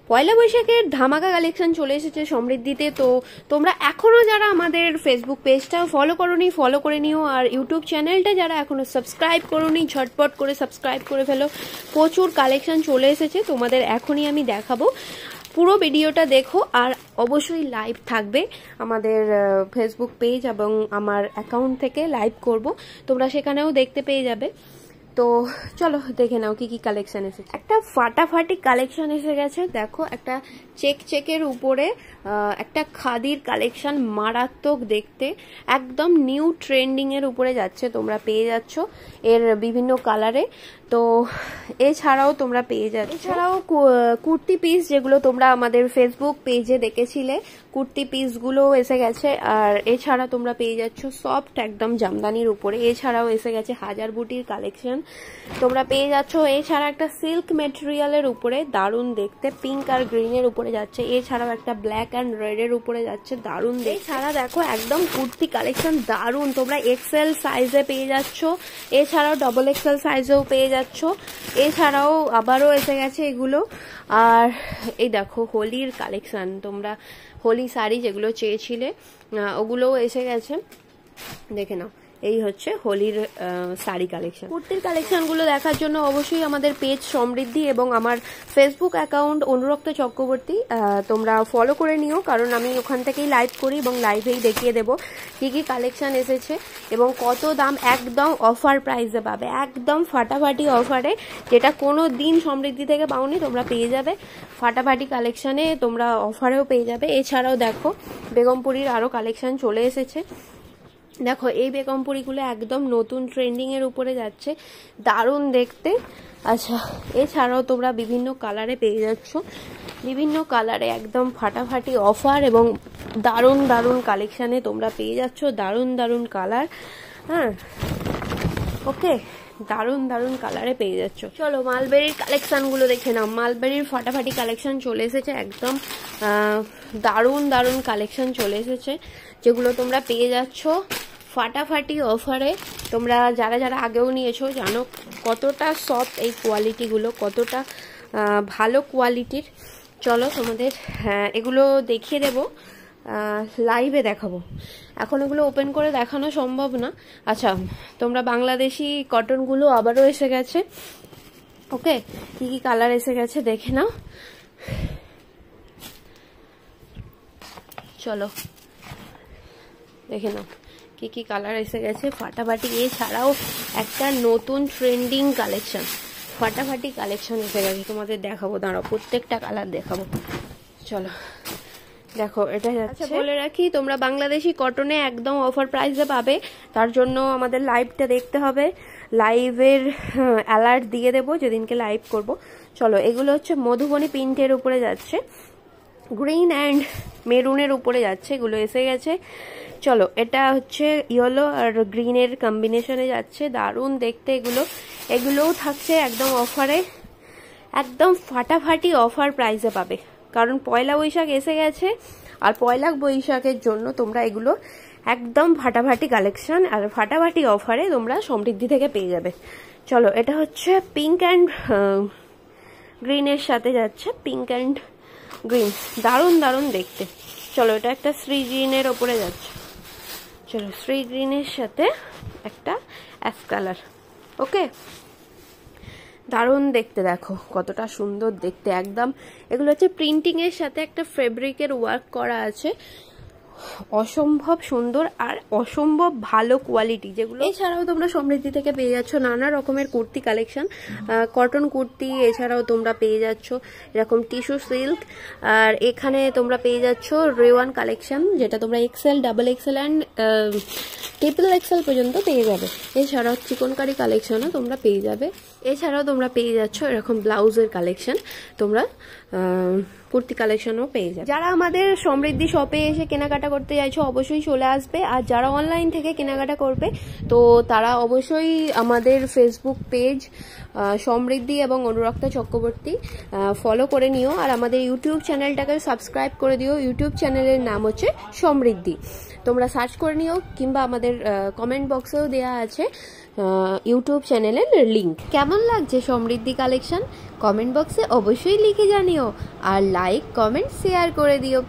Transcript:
পয়লা বৈশাখের ধামাকা কালেকশন চলে এসেছে সমৃদ্ধিতে। তো তোমরা এখনো যারা আমাদের ফেসবুক পেজটা ফলো করোনি, ফলো করে নিও। আর ইউটিউব চ্যানেলটা যারা এখনো সাবস্ক্রাইব করোনি, ঝটপট করে সাবস্ক্রাইব করে ফেলো। প্রচুর কালেকশন চলে এসেছে, তোমাদের এখনই আমি দেখাবো। পুরো ভিডিওটা দেখো, আর অবশ্যই লাইভ থাকবে আমাদের ফেসবুক পেজ এবং আমার অ্যাকাউন্ট থেকে লাইভ করব, তোমরা সেখানেও দেখতে পেয়ে যাবে। তো চলো দেখে নাও কি কি কালেকশন এসেছে। একটা ফাটাফাটি কালেকশন এসে গেছে, দেখো একটা চেকের উপরে একটা খাদির কালেকশন, মারাত্মক দেখতে, একদম নিউ ট্রেন্ডিং এর উপরে যাচ্ছে, তোমরা পেয়ে যাচ্ছ এর বিভিন্ন কালারে। তো এছাড়াও তোমরা পেয়ে যাচ্ছ, এছাড়াও কুর্তি পিস যেগুলো তোমরা আমাদের ফেসবুক পেজে দেখেছিলে, কুর্তি পিসগুলো এসে গেছে। আর এছাড়া তোমরা পেয়ে যাচ্ছ সফট একদম জামদানির উপরে। এছাড়াও এসে গেছে হাজার বুটির কালেকশন তোমরা পেয়ে যাচ্ছ। এছাড়া একটা সিল্ক মেটেরিয়ালের উপরে দারুণ দেখতে, পিঙ্ক আর গ্রিনের উপরে যাচ্ছে। এছাড়াও একটা ব্ল্যাক অ্যান্ড রেড এর উপরে যাচ্ছে, দারুণ দেখতে। এছাড়া দেখো একদম কুর্তি কালেকশন দারুণ, তোমরা এক্সেল সাইজে পেয়ে যাচ্ছ, এছাড়াও ডবল এক্সেল সাইজেও পেয়ে যাচ্ছ। এছাড়াও আবারও এসে গেছে এগুলো। আর এই দেখো হোলির কালেকশন, তোমরা হোলি শাড়ি যেগুলো চেয়েছিলে ওগুলোও এসে গেছে, দেখে নাও। এই হচ্ছে হোলির শাড়ি কালেকশন। কুর্তির কালেকশনগুলো দেখার জন্য অবশ্যই আমাদের পেজ সমৃদ্ধি এবং আমার ফেসবুক অ্যাকাউন্ট অনুরক্ত চক্রবর্তী তোমরা ফলো করে নিও, কারণ আমি ওখান থেকেই লাইভ করি এবং লাইভেই দেখিয়ে দেবো কি কি কালেকশন এসেছে এবং কত দাম। একদম অফার প্রাইসে পাবে, একদম ফাটাফাটি অফারে, যেটা কোনো দিন সমৃদ্ধি থেকে পাওনি তোমরা পেয়ে যাবে ফাটাফাটি কালেকশনে, তোমরা অফারেও পেয়ে যাবে। এছাড়াও দেখো বেগমপুরীর আরও কালেকশন চলে এসেছে। দেখো এই বেগমপুরিগুলো একদম নতুন ট্রেন্ডিং এর উপরে যাচ্ছে, দারুণ দেখতে। আচ্ছা এছাড়াও তোমরা বিভিন্ন কালারে পেয়ে যাচ্ছ, বিভিন্ন কালারে একদম ফাটাফাটি অফার এবং দারুণ দারুণ কালেকশানে তোমরা পেয়ে যাচ্ছ, দারুণ দারুণ কালার। হ্যাঁ ওকে, দারুণ দারুণ কালারে পেয়ে যাচ্ছ। চলো মালবেরির কালেকশনগুলো দেখে নাও। মালবেরির ফাটাফাটি কালেকশন চলে এসেছে, একদম দারুণ দারুণ কালেকশন চলে এসেছে, যেগুলো তোমরা পেয়ে যাচ্ছ ফাটাফাটি অফারে। তোমরা যারা যারা আগেও নিয়েছো জানো কতটা সফট এই কোয়ালিটিগুলো, কতটা ভালো কোয়ালিটির। চলো তোমাদের এগুলো দেখিয়ে দেবো, লাইভে দেখাবো। এখন এগুলো ওপেন করে দেখানো সম্ভব না। আচ্ছা তোমরা বাংলাদেশি কটনগুলো আবারও এসে গেছে। ওকে, কি কি কালার এসে গেছে দেখে নাও। চলো দেখে নাও কি কি কালার এসে গেছে ফাটাফাটি। এছাড়াও একটা নতুন ট্রেন্ডিং কালেকশন, ফাটাফাটি কালেকশন এসে গেছে, তোমাদের দেখাবো, দাঁড়াও প্রত্যেকটা কালার দেখাবো। চলো দেখো এটা যাচ্ছে। বলে রাখি তোমরা বাংলাদেশি কটনে একদম অফার প্রাইসে পাবে, তার জন্য আমাদের লাইভটা দেখতে হবে। লাইভের অ্যালার্ট দিয়ে দেবো যেদিনকে লাইভ করব। চলো এগুলো হচ্ছে মধুবনী প্রিন্টের উপরে যাচ্ছে, গ্রিন অ্যান্ড মেরুনের উপরে যাচ্ছে, এগুলো এসে গেছে। চলো এটা হচ্ছে ইয়েলো আর গ্রিনের কম্বিনেশনে যাচ্ছে, দারুণ দেখতে এগুলো। এগুলোও থাকছে একদম অফারে, একদম ফাটাফাটি অফার প্রাইসে পাবে, কারণ পয়লা বৈশাখ এসে গেছে। আর পয়লা বৈশাখের জন্য তোমরা এগুলো একদম ফাটাফাটি কালেকশন আর ফাটাফাটি অফারে তোমরা সমৃদ্ধি থেকে পেয়ে যাবে। চলো এটা হচ্ছে পিঙ্ক অ্যান্ড গ্রিনের সাথে যাচ্ছে, পিঙ্ক অ্যান্ড গ্রিন, দারুণ দারুণ দেখতে। চলো এটা একটা শ্রী গ্রিনের ওপরে যাচ্ছে। চলো শ্রী গ্রিনের সাথে একটা অ্যাশ কালার। ওকে, দারুণ দেখতে, দেখো কতটা সুন্দর দেখতে একদম। এগুলো হচ্ছে প্রিন্টিং এর সাথে একটা ফেব্রিকের ওয়ার্ক করা আছে, অসম্ভব সুন্দর আর অসম্ভব ভালো কোয়ালিটি যেগুলো। এছাড়াও তোমরা সমৃদ্ধি থেকে পেয়ে যাচ্ছ নানা রকমের কুর্তি কালেকশন, কটন কুর্তি। এছাড়াও তোমরা পেয়ে যাচ্ছ এরকম টিস্যু সিল্ক, আর এখানে তোমরা পেয়ে যাচ্ছ রেওয়ান কালেকশন, যেটা তোমরা XL, double XL and triple XL পর্যন্ত পেয়ে যাবে। এছাড়াও চিকনকারি কালেকশনও তোমরা পেয়ে যাবে। এছাড়াও তোমরা পেয়ে যাচ্ছ এরকম ব্লাউজের কালেকশন, তোমরা কুর্তি কালেকশনও পেয়ে যাবে। যারা আমাদের সমৃদ্ধি শপে এসে কেনাকাটা করতে চাইছো অবশ্যই চলে আসবে, আর যারা অনলাইন থেকে কেনাকাটা করবে তো তারা অবশ্যই আমাদের ফেসবুক পেজ সমৃদ্ধি এবং অনুরাগতা চক্রবর্তী, ফলো করে নিও। আর আমাদের ইউটিউব চ্যানেলটাকে সাবস্ক্রাইব করে দিও। ইউটিউব চ্যানেলের নাম হচ্ছে সমৃদ্ধি, তোমরা সার্চ করে নিও, কিংবা আমাদের কমেন্ট বক্সেও দেওয়া আছে ইউটিউব চ্যানেলের লিঙ্ক। কেমন লাগছে সমৃদ্ধি কালেকশন কমেন্ট বক্সে অবশ্যই লিখে জানিও, আর লাইক কমেন্ট শেয়ার করে দিও।